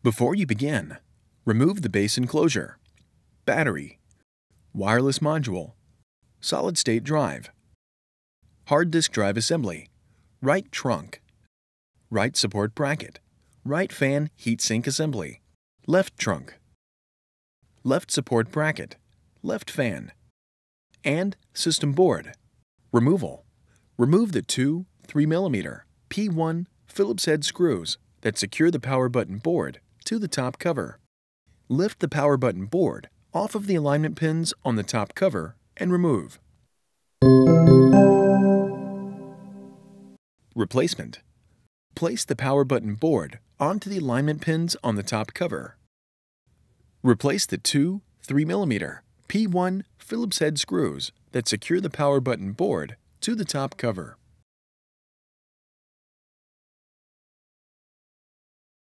Before you begin, remove the base enclosure, battery, wireless module, solid-state drive, hard disk drive assembly, right trunk, right support bracket, right fan heatsink assembly, left trunk, left support bracket, left fan, and system board. Removal. Remove the two 3mm P1 Phillips head screws that secure the power button board to the top cover. Lift the power button board off of the alignment pins on the top cover and remove. Replacement. Place the power button board onto the alignment pins on the top cover. Replace the two 3mm P1 Phillips head screws that secure the power button board to the top cover.